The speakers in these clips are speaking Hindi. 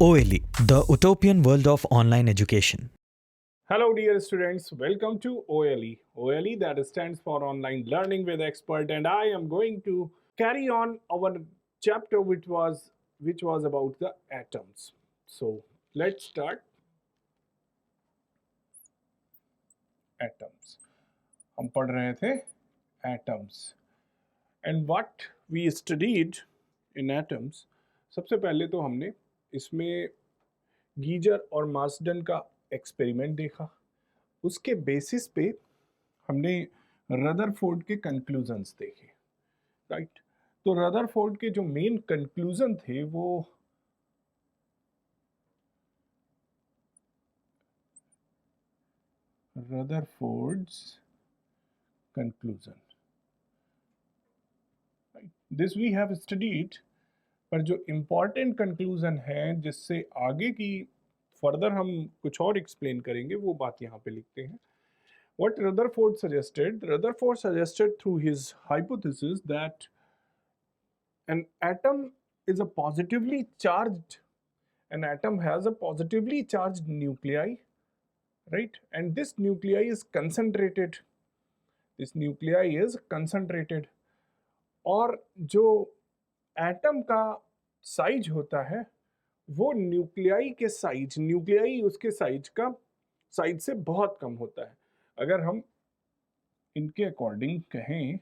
OLE, the utopian world of online education. Hello, dear students. Welcome to OLE. OLE that stands for Online Learning with Expert, and I am going to carry on our chapter, which was about the atoms. So let's start. Atoms. हम पढ़ रहे थे atoms, and what we studied in atoms. सबसे पहले तो हमने इसमें गीजर और मार्सडन का एक्सपेरिमेंट देखा। उसके बेसिस पे हमने रदरफोर्ड के कंक्लूजन्स देखे, राइट। तो रदरफोर्ड के जो मेन कंक्लूजन थे वो Rutherford's conclusion, right, this we have studied. पर जो इम्पॉर्टेंट कंक्लूजन है जिससे आगे की फर्दर हम कुछ और एक्सप्लेन करेंगे, वो बात यहाँ पे लिखते हैं। What Rutherford suggested through his hypothesis that an atom is a positively charged, an atom has a positively charged nuclei, right? And this nuclei is concentrated. This nuclei is concentrated. और जो एटम का साइज होता है वो न्यूक्लियाई उसके साइज से बहुत कम होता है। अगर हम इनके अकॉर्डिंग कहें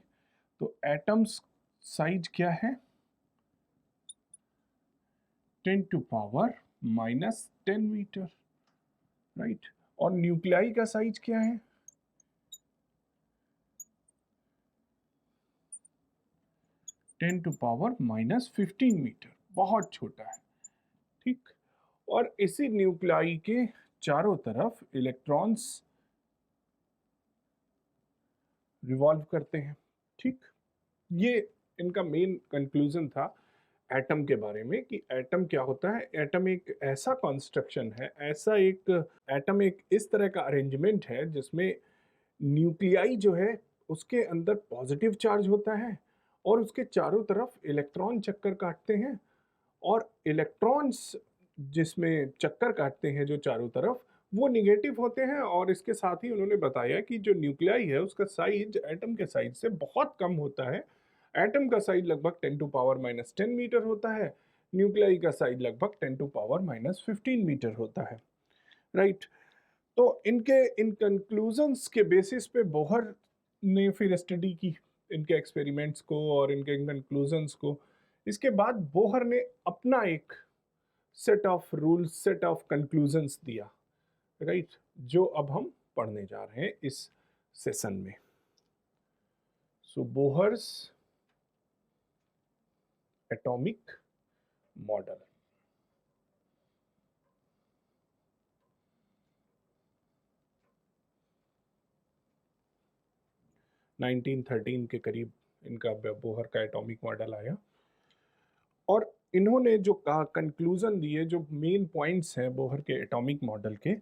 तो एटम्स साइज क्या है, 10 टू पावर -10 मीटर, राइट। और न्यूक्लियाई का साइज क्या है, 10 टू पावर -15 मीटर, बहुत छोटा है, ठीक। और इसी न्यूक्लियाई के चारों तरफ इलेक्ट्रॉन्स रिवॉल्व करते हैं, ठीक। ये इनका मेन कंक्लूजन था एटम के बारे में कि एटम क्या होता है। एटम एक ऐसा कॉन्स्ट्रक्शन है, एटम एक इस तरह का अरेंजमेंट है जिसमें न्यूक्लियाई जो है उसके अंदर पॉजिटिव चार्ज होता है और उसके चारों तरफ इलेक्ट्रॉन चक्कर काटते हैं, और इलेक्ट्रॉन्स जिसमें चक्कर काटते हैं जो चारों तरफ, वो निगेटिव होते हैं। और इसके साथ ही उन्होंने बताया कि जो न्यूक्लियाई है उसका साइज एटम के साइज से बहुत कम होता है। एटम का साइज लगभग 10 टू पावर -10 मीटर होता है, न्यूक्लियाई का साइज लगभग 10 टू पावर -15 मीटर होता है, राइट। तो इनके इन कंक्लूजन्स के बेसिस पे बोहर ने फिर स्टडी की इनके एक्सपेरिमेंट्स को और इनके कंक्लूजन्स को। इसके बाद बोहर ने अपना एक set of rules, set of conclusions दिया, राइट, जो अब हम पढ़ने जा रहे हैं इस सेशन में। सो बोहर्स एटॉमिक मॉडल। नाइनटीन 13 के करीब इनका बोहर का एटॉमिक मॉडल आया, और इन्होंने जो कहा, कंक्लूजन दिए, जो मेन पॉइंट्स हैं बोहर के एटॉमिक मॉडल के,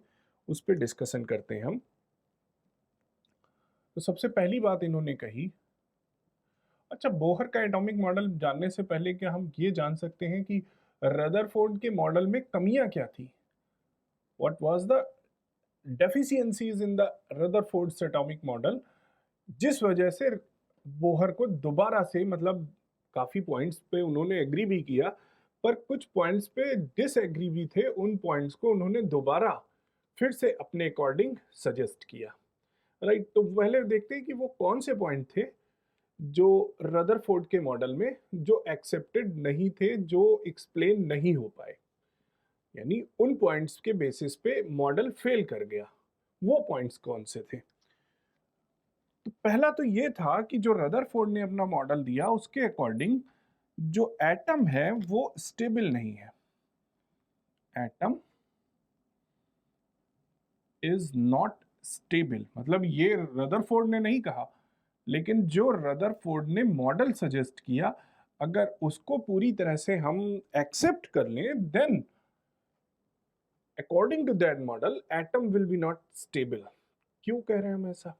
उस पर डिस्कशन करते हैं हम। तो सबसे पहली बात इन्होंने कही, अच्छा, बोहर का एटॉमिक मॉडल जानने से पहले क्या हम ये जान सकते हैं कि रदरफोर्ड के मॉडल में कमियां क्या थी? What was the deficiencies in the Rutherford's atomic model, जिस वजह से बोहर को दोबारा से, मतलब काफ़ी पॉइंट्स पे उन्होंने एग्री भी किया, पर कुछ पॉइंट्स पे डिसएग्री भी थे। उन पॉइंट्स को उन्होंने दोबारा फिर से अपने अकॉर्डिंग सजेस्ट किया, राइट। तो पहले देखते हैं कि वो कौन से पॉइंट थे जो रदरफोर्ड के मॉडल में जो एक्सेप्टेड नहीं थे, जो एक्सप्लेन नहीं हो पाए, यानी उन पॉइंट्स के बेसिस पे मॉडल फेल कर गया। वो पॉइंट्स कौन से थे? तो पहला तो ये था कि जो रदरफोर्ड ने अपना मॉडल दिया उसके अकॉर्डिंग जो एटम है वो स्टेबल नहीं है। एटम इज नॉट स्टेबल, मतलब ये रदरफोर्ड ने नहीं कहा, लेकिन जो रदरफोर्ड ने मॉडल सजेस्ट किया, अगर उसको पूरी तरह से हम एक्सेप्ट कर लें, then according to that model atom will be not stable. क्यों कह रहे हैं हम ऐसा?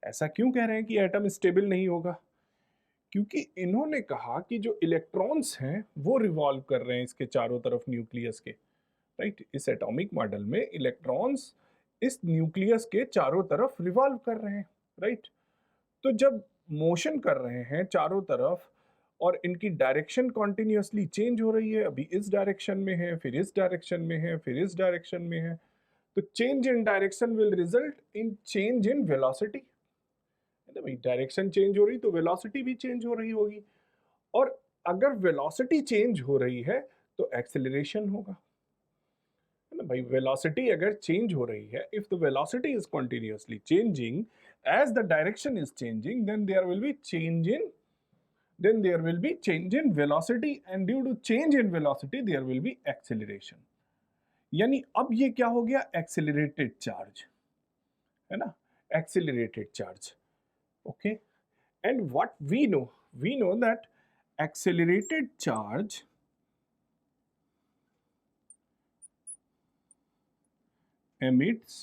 ऐसा क्यों कह रहे हैं कि एटम स्टेबल नहीं होगा? क्योंकि इन्होंने कहा कि जो इलेक्ट्रॉन्स हैं वो रिवॉल्व कर रहे हैं इसके चारों तरफ न्यूक्लियस के, राइट। इस एटॉमिक मॉडल में इलेक्ट्रॉन्स इस न्यूक्लियस के चारों तरफ रिवॉल्व कर रहे हैं, राइट। तो जब मोशन कर रहे हैं चारों तरफ और इनकी डायरेक्शन कॉन्टिन्यूसली चेंज हो रही है, अभी इस डायरेक्शन में है, फिर इस डायरेक्शन में है, फिर इस डायरेक्शन में है, तो change in direction will result in change in velocity. भाई डायरेक्शन चेंज हो रही तो वेलोसिटी भी चेंज हो रही होगी, और अगर वेलोसिटी चेंज हो रही है तो एक्सेलरेशन होगा, है ना भाई। वेलोसिटी अगर चेंज हो रही है, if the velocity is continuously changing as the direction is changing, then there will be change in velocity, and due to change in velocity there will be acceleration। यानी अब ये क्या हो गया, एक्सेलरेटेड चार्ज, है ना, accelerated charge. Okay, and what we know that accelerated charge emits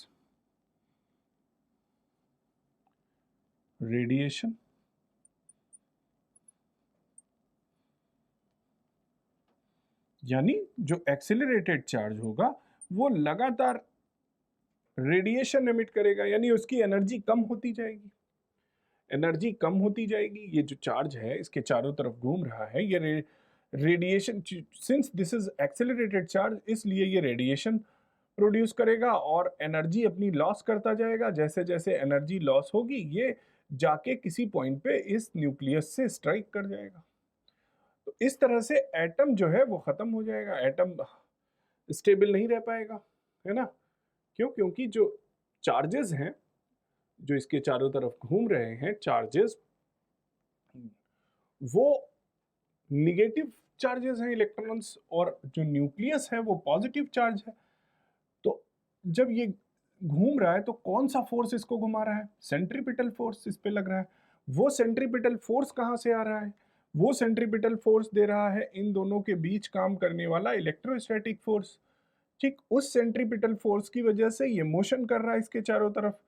radiation, यानी जो एक्सेलरेटेड चार्ज होगा वो लगातार रेडिएशन एमिट करेगा, यानी उसकी एनर्जी कम होती जाएगी, एनर्जी कम होती जाएगी। ये जो चार्ज है इसके चारों तरफ घूम रहा है, ये radiation, since this is accelerated charge, इसलिए ये रेडिएशन प्रोड्यूस करेगा और एनर्जी अपनी लॉस करता जाएगा। जैसे जैसे एनर्जी लॉस होगी ये जाके किसी पॉइंट पे इस न्यूक्लियस से स्ट्राइक कर जाएगा। तो इस तरह से एटम जो है वो खत्म हो जाएगा, एटम स्टेबल नहीं रह पाएगा, है ना। क्यों? क्योंकि जो चार्जेस हैं जो इसके चारों तरफ घूम रहे हैं, चार्जेस वो निगेटिव चार्जेस हैं, इलेक्ट्रॉन्स, और जो न्यूक्लियस है वो पॉजिटिव चार्ज है। तो जब ये घूम रहा है तो कौन सा फोर्स इसको घुमा रहा है, सेंट्रीपिटल फोर्स इस पे लग रहा है। वो सेंट्रीपिटल फोर्स कहाँ से आ रहा है, वो सेंट्रीपिटल फोर्स दे रहा है इन दोनों के बीच काम करने वाला इलेक्ट्रोस्टैटिक फोर्स। ठीक उस सेंट्रीपिटल फोर्स की वजह से ये मोशन कर रहा है इसके चारों तरफ,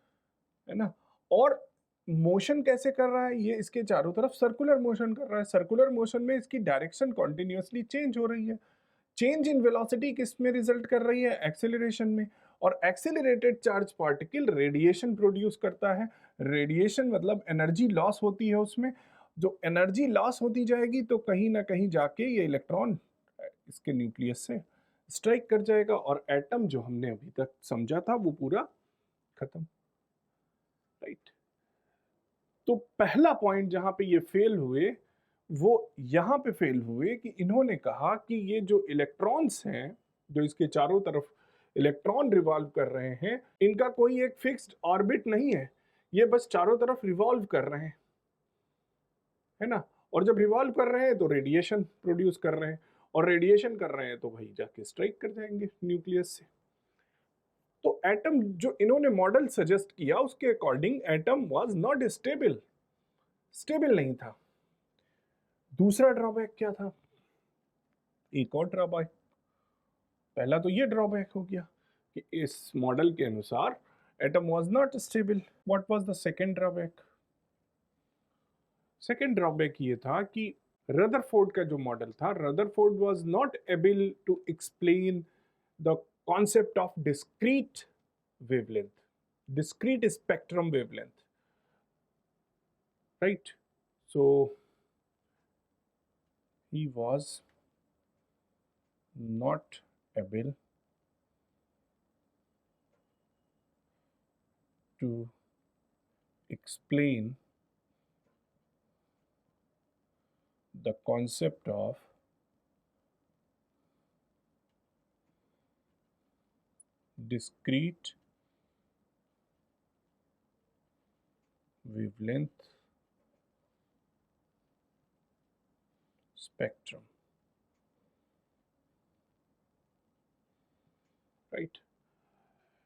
है ना। और मोशन कैसे कर रहा है, ये इसके चारों तरफ सर्कुलर मोशन कर रहा है। सर्कुलर मोशन में इसकी डायरेक्शन कॉन्टिन्यूसली चेंज हो रही है। चेंज इन वेलोसिटी किस में रिजल्ट कर रही है, एक्सेलरेशन में। और accelerated charge particle radiation produce करता है। रेडिएशन मतलब एनर्जी लॉस होती है उसमें। जो एनर्जी लॉस होती जाएगी तो कहीं ना कहीं जाके ये इलेक्ट्रॉन इसके न्यूक्लियस से स्ट्राइक कर जाएगा और एटम जो हमने अभी तक समझा था वो पूरा खत्म, राइट। तो पहला पॉइंट जहां पे ये फेल हुए वो यहां पे फेल हुए कि इन्होंने कहा कि ये जो इलेक्ट्रॉन्स हैं जो इसके चारों तरफ इलेक्ट्रॉन रिवॉल्व कर रहे हैं, इनका कोई एक फिक्स्ड ऑर्बिट नहीं है, ये बस चारों तरफ रिवॉल्व कर रहे हैं, है ना। और जब रिवॉल्व कर रहे हैं तो रेडिएशन प्रोड्यूस कर रहे हैं, और रेडिएशन कर रहे हैं तो भाई जाके स्ट्राइक कर जाएंगे न्यूक्लियस से। तो एटम जो इन्होंने मॉडल सजेस्ट किया उसके according atom was not stable, stable नहीं था। दूसरा ड्रॉबैक क्या था, एक और ड्रॉबैक, पहला तो ये ड्रॉबैक हो गया कि इस मॉडल के अनुसार atom was not stable. What was the second drawback, second drawback ये था कि रदरफोर्ड का जो मॉडल था, Rutherford was not able to explain the concept of discrete wavelength, discrete spectrum wavelength, right? So he was not able to explain the concept of discrete wavelength spectrum, right?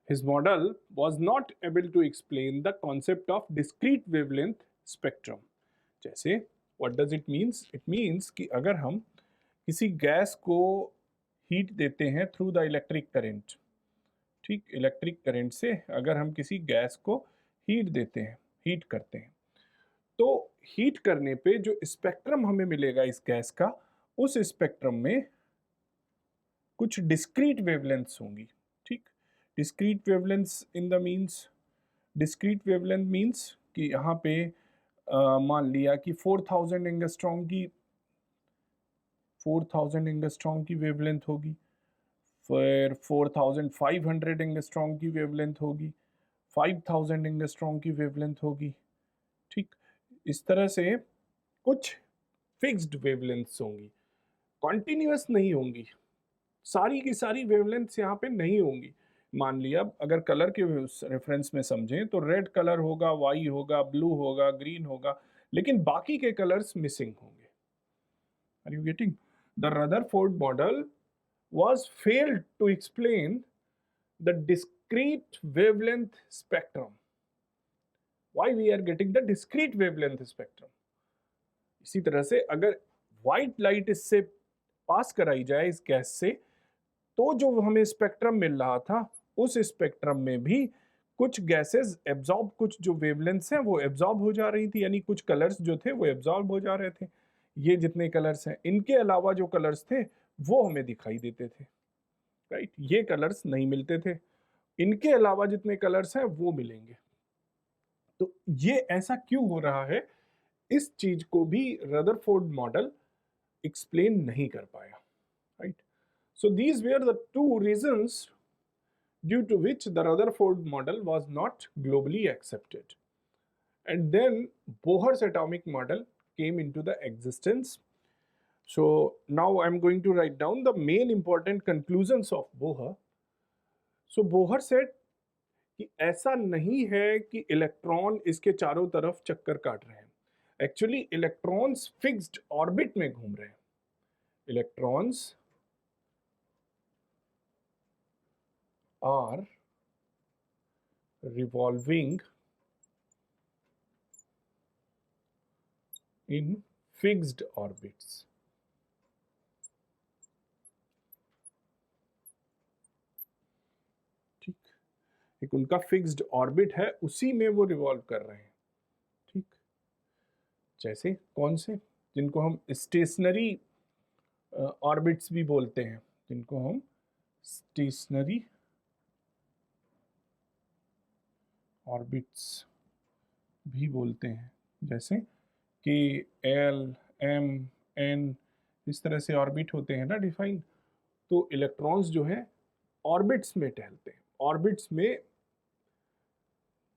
His model was not able to explain the concept of discrete wavelength spectrum। जैसे what does it means? It means कि अगर हम किसी गैस को हीट देते हैं थ्रू द इलेक्ट्रिक करंट, ठीक, इलेक्ट्रिक करंट से अगर हम किसी गैस को हीट देते हैं, हीट करते हैं, तो हीट करने पे जो स्पेक्ट्रम हमें मिलेगा इस गैस का, उस स्पेक्ट्रम में कुछ डिस्क्रीट वेवलेंथ्स होंगी, ठीक। Discrete wavelengths in the means, discrete wavelength means कि यहाँ पे मान लिया कि 4000 एंगस्ट्रॉम की 4000 एंगस्ट्रॉम की वेवलेंथ होगी, फिर 4500 एंगस्ट्रॉम की वेवलेंथ होगी, 5000 एंगस्ट्रॉम की वेवलेंथ होगी, ठीक। इस तरह से कुछ फिक्स्ड वेवलेंथ्स होंगी, कॉन्टिन्यूस नहीं होंगी, सारी की सारी वेवलेंथ्स यहाँ पे नहीं होंगी। मान लिया अगर कलर के रेफरेंस में समझें तो रेड कलर होगा, वाई होगा, ब्लू होगा, ग्रीन होगा, लेकिन बाकी के कलर्स मिसिंग होंगे। Are you getting? The Rutherford model was failed to explain the discrete wavelength spectrum. Why we are getting the discrete wavelength spectrum? इसी तरह से अगर व्हाइट लाइट इससे पास कराई जाए इस गैस से, तो जो हमें स्पेक्ट्रम मिल रहा था उस स्पेक्ट्रम में भी कुछ गैसेस एब्जॉर्ब, कुछ जो वेवलेंथ्स हैं वो एब्जॉर्ब हो जा रही थी, यानी कुछ कलर्स जो थे वो एब्जॉर्ब हो जा रहे थे। ये जितने कलर्स हैं, इनके अलावा जो कलर्स थे वो हमें दिखाई देते थे, राइट। ये कलर्स नहीं मिलते थे, इनके अलावा जितने कलर्स हैं वो मिलेंगे। तो ये ऐसा क्यों हो रहा है, इस चीज को भी रदरफोर्ड मॉडल एक्सप्लेन नहीं कर पाया, right. So these where the two reasons due to which the Rutherford model was not globally accepted. And then Bohr's atomic model came into the existence. So now I'm going to write down the main important conclusions of Bohr. So Bohr said कि ऐसा नहीं है कि इलेक्ट्रॉन इसके चारों तरफ चक्कर काट रहे हैं, एक्चुअली इलेक्ट्रॉन्स फिक्स्ड ऑर्बिट में घूम रहे हैं। Electrons are revolving in fixed orbits. ठीक, एक उनका फिक्स्ड ऑर्बिट है, उसी में वो रिवॉल्व कर रहे हैं, ठीक। जैसे कौन से, जिनको हम स्टेशनरी ऑर्बिट्स भी बोलते हैं, जिनको हम स्टेशनरी ऑर्बिट्स भी बोलते हैं, जैसे के एल एम एन, इस तरह से ऑर्बिट होते हैं ना डिफाइन। तो इलेक्ट्रॉन्स जो है ऑर्बिट्स में टहलते हैं, ऑर्बिट्स में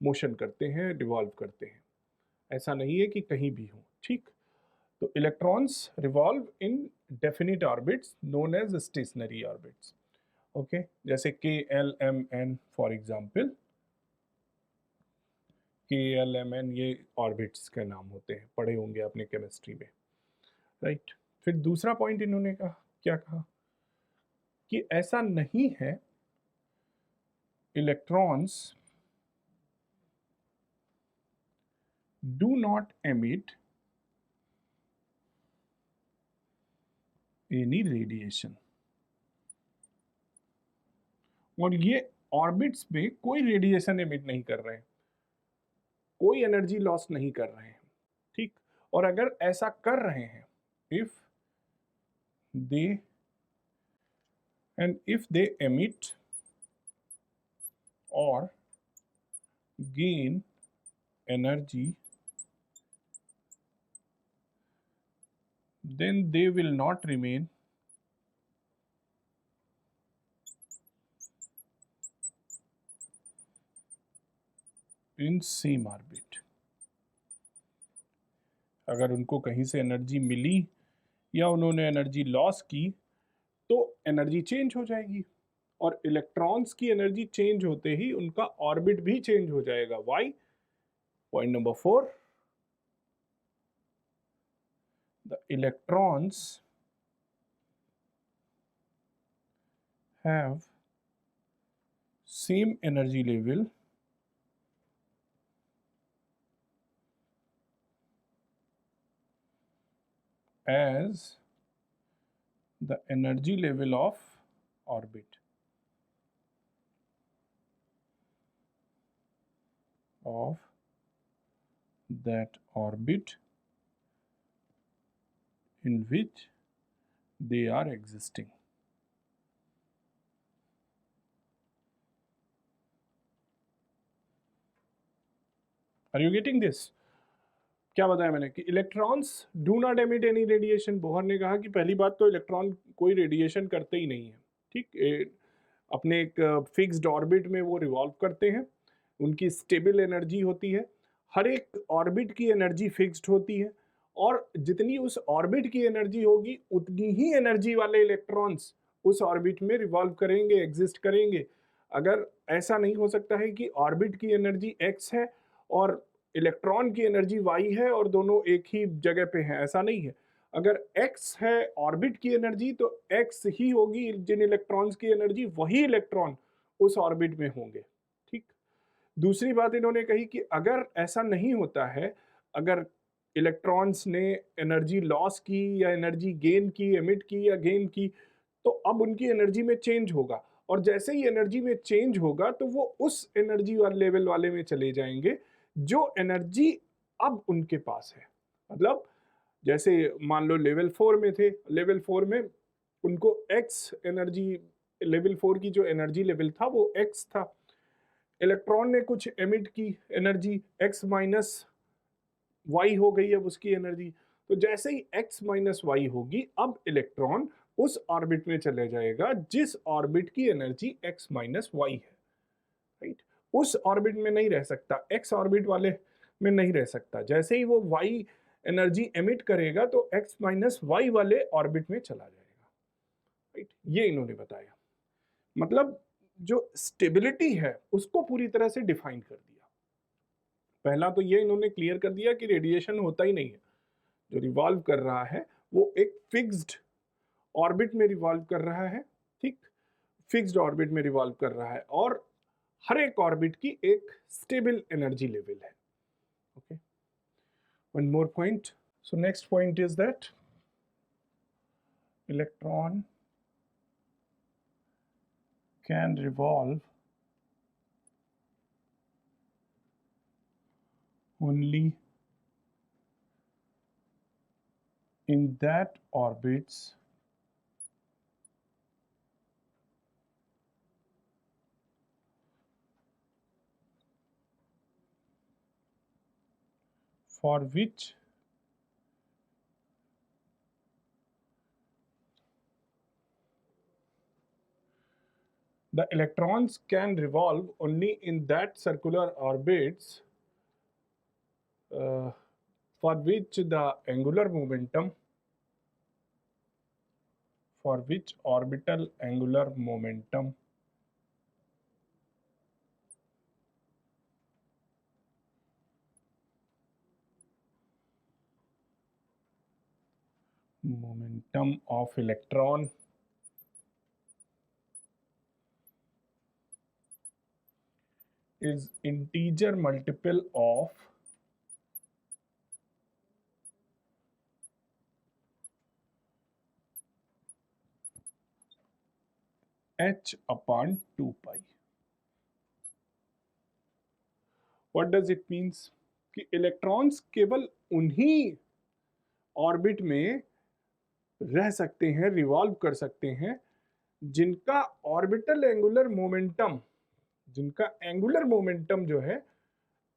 मोशन करते हैं, रिवॉल्व करते हैं, ऐसा नहीं है कि कहीं भी हो, ठीक। तो electrons revolve in definite orbits known as stationary orbits, okay. जैसे K L M N for example, K L M N ये ऑर्बिट्स के नाम होते हैं, पढ़े होंगे आपने केमिस्ट्री में, राइट। फिर दूसरा पॉइंट इन्होंने कहा, क्या कहा कि ऐसा नहीं है, electrons do not emit any radiation, और ये ऑर्बिट्स में कोई रेडिएशन एमिट नहीं कर रहे हैं, कोई एनर्जी लॉस नहीं कर रहे हैं, ठीक। और अगर ऐसा कर रहे हैं, if they emit or gain energy, then they will not remain in same orbit. अगर उनको कहीं से एनर्जी मिली या उन्होंने एनर्जी लॉस की तो एनर्जी चेंज हो जाएगी, और इलेक्ट्रॉन्स की एनर्जी चेंज होते ही उनका ऑर्बिट भी चेंज हो जाएगा। Why? Point number 4, the electrons have same energy level as the energy level of orbit of that orbit in which they are existing. Are you getting this? क्या बताया मैंने कि electrons do not emit any radiation. Bohr ने कहा कि पहली बात तो इलेक्ट्रॉन कोई रेडिएशन करते ही नहीं है. ठीक, अपने एक फिक्स्ड ऑर्बिट में वो रिवॉल्व करते हैं. उनकी स्टेबल एनर्जी होती है. हर एक ऑर्बिट की एनर्जी फिक्स्ड होती है और जितनी उस ऑर्बिट की एनर्जी होगी उतनी ही एनर्जी वाले इलेक्ट्रॉन्स उस ऑर्बिट में रिवॉल्व करेंगे, एग्जिस्ट करेंगे. अगर ऐसा नहीं हो सकता है कि ऑर्बिट की एनर्जी x है और इलेक्ट्रॉन की एनर्जी y है और दोनों एक ही जगह पे हैं, ऐसा नहीं है. अगर x है ऑर्बिट की एनर्जी तो x ही होगी जिन इलेक्ट्रॉन्स की एनर्जी, वही इलेक्ट्रॉन उस ऑर्बिट में होंगे. ठीक. दूसरी बात इन्होंने कही कि अगर ऐसा नहीं होता है, अगर इलेक्ट्रॉन्स ने एनर्जी लॉस की या एनर्जी गेन की, एमिट की या गेन की, तो अब उनकी एनर्जी में चेंज होगा और जैसे ही एनर्जी में चेंज होगा तो वो उस एनर्जी वाले लेवल वाले में चले जाएंगे जो एनर्जी अब उनके पास है. मतलब जैसे मान लो लेवल 4 में थे, लेवल 4 में उनको x एनर्जी, लेवल 4 की जो एनर्जी लेवल था वो x था. इलेक्ट्रॉन ने कुछ एमिट की एनर्जी, x माइनस y हो गई अब उसकी एनर्जी. तो जैसे ही x माइनस वाई होगी अब इलेक्ट्रॉन उस ऑर्बिट में चले जाएगा जिस ऑर्बिट की एनर्जी x माइनस वाई है. राइट. उस ऑर्बिट में नहीं रह सकता, x ऑर्बिट वाले में नहीं रह सकता. जैसे ही वो y एनर्जी एमिट करेगा तो x माइनस वाई वाले ऑर्बिट में चला जाएगा. राइट. ये इन्होंने बताया. मतलब जो स्टेबिलिटी है उसको पूरी तरह से डिफाइन कर दिया. पहला तो ये इन्होंने क्लियर कर दिया कि रेडिएशन होता ही नहीं है. जो रिवॉल्व कर रहा है वो एक फिक्स्ड ऑर्बिट में रिवॉल्व कर रहा है. ठीक, फिक्स्ड ऑर्बिट में रिवॉल्व कर रहा है और हर एक ऑर्बिट की एक स्टेबल एनर्जी लेवल है. Okay, one more point. So next point is that electron can revolve only in that orbits for which the electrons can revolve only in that circular orbits for which the angular momentum, for which orbital angular momentum of electron is integer multiple of h upon 2 pi. What does it means? कि इलेक्ट्रॉन्स केवल उन्हीं ऑर्बिट में रह सकते हैं, रिवॉल्व कर सकते हैं जिनका ऑर्बिटल एंगुलर मोमेंटम, जिनका एंगुलर मोमेंटम जो है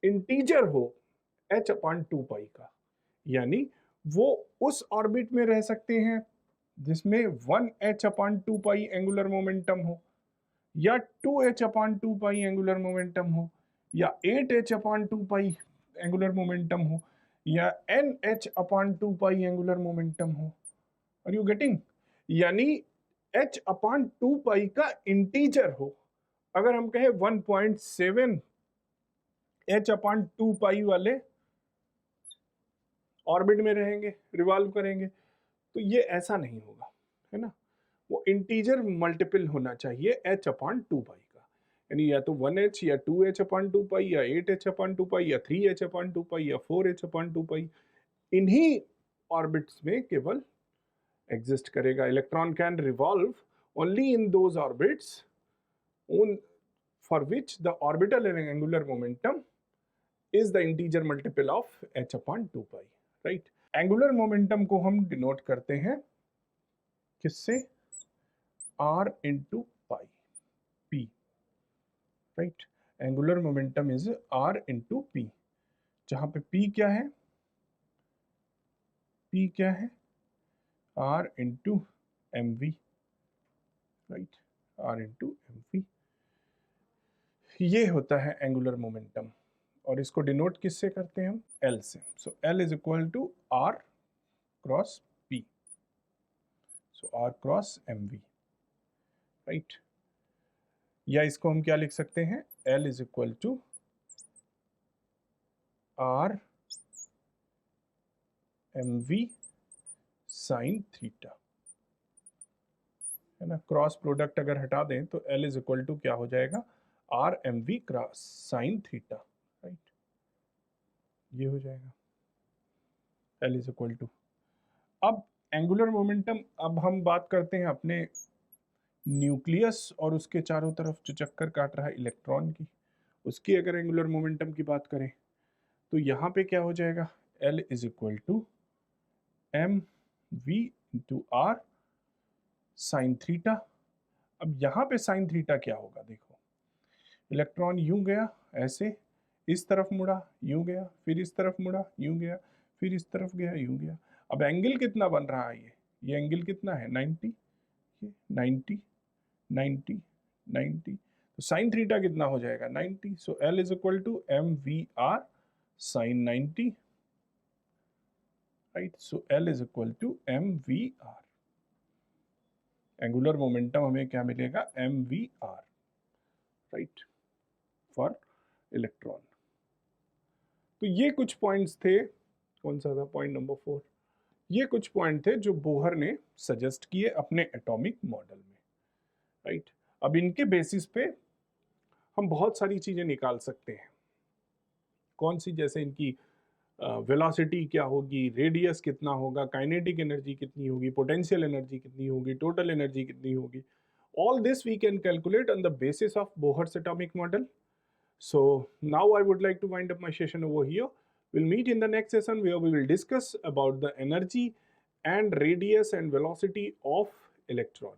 इंटीजर हो h अपॉन 2 पाई का. यानी वो उस ऑर्बिट में रह सकते हैं जिसमें 1h upon 2 pi angular momentum हो, या 2h upon 2 pi angular momentum हो, या 8h upon 2 pi angular momentum हो, या nh upon 2 pi angular momentum हो. Are you getting? यानी h अपॉन 2 पाई का इंटीजर हो. अगर हम कहें 1.7 h अपॉन 2 पाई वाले ऑर्बिट में रहेंगे, रिवॉल्व करेंगे, तो ये ऐसा नहीं होगा, है ना. वो इंटीजर मल्टीपल होना चाहिए h अपॉन 2 पाई का. यानी या तो 1h या 2h अपॉन 2 पाई या 8h अपॉन 2 पाई या 3h अपॉन 2 पाई या 4h अपॉन 2 पाई, इन्हीं ऑर्बिट्स में केवल एग्जिस्ट करेगा. Electron can revolve only in those orbits for which the orbital and angular momentum is the integer multiple of h upon 2 pi, right? Angular momentum को हम डिनोट करते हैं किससे? r into pi p, right. Angular momentum is r into P, जहां पे p क्या है? p क्या है? r into M V, right, r into M V. ये होता है एंगुलर मोमेंटम, और इसको डिनोट किससे करते हैं हम? L से। So L is equal to R cross P, so R cross M V, right. या इसको हम क्या लिख सकते हैं? L is equal to R M V sine theta, है ना। क्रॉस प्रोडक्ट अगर हटा दें तो L इज इक्वल टू क्या हो जाएगा? R M V cross sine theta, right. ये हो जाएगा L इज इक्वल टू। अब एंगुलर मोमेंटम, अब हम बात करते हैं अपने न्यूक्लियस और उसके चारों तरफ जो चक्कर काट रहा है इलेक्ट्रॉन की, उसकी अगर एंगुलर मोमेंटम की बात करें तो यहाँ पे क्या हो जाएगा? L is equal to M V into R sine theta. अब यहाँ पे साइन थीटा क्या होगा? देखो, इलेक्ट्रॉन यूं गया ऐसे, इस तरफ मुड़ा, यूं गया, फिर इस तरफ मुड़ा, यूं गया, फिर इस तरफ गया, यूं गया। अब एंगल कितना बन रहा है? ये एंगल कितना है? 90, ये 90, 90, 90। तो साइन थीटा कितना हो जाएगा? 90। So L is equal to M V R sine 90, right. So L is equal to M V R. Angular momentum हमें क्या मिलेगा? M V R, right, for electron. तो ये कुछ पॉइंट्स थे। कौन सा था? Point number 4। ये कुछ पॉइंट थे जो बोहर ने सजेस्ट किए अपने एटॉमिक मॉडल में, राइट। अब इनके बेसिस पे हम बहुत सारी चीजें निकाल सकते हैं। कौन सी? जैसे इनकी वेलोसिटी क्या होगी, रेडियस कितना होगा, काइनेटिक एनर्जी कितनी होगी, पोटेंशियल एनर्जी कितनी होगी, टोटल एनर्जी कितनी होगी। All this we can calculate on the basis of Bohr's atomic model. So now I would like to wind up my session over here. We'll meet in the next session where we will discuss about the energy and radius and velocity of electron.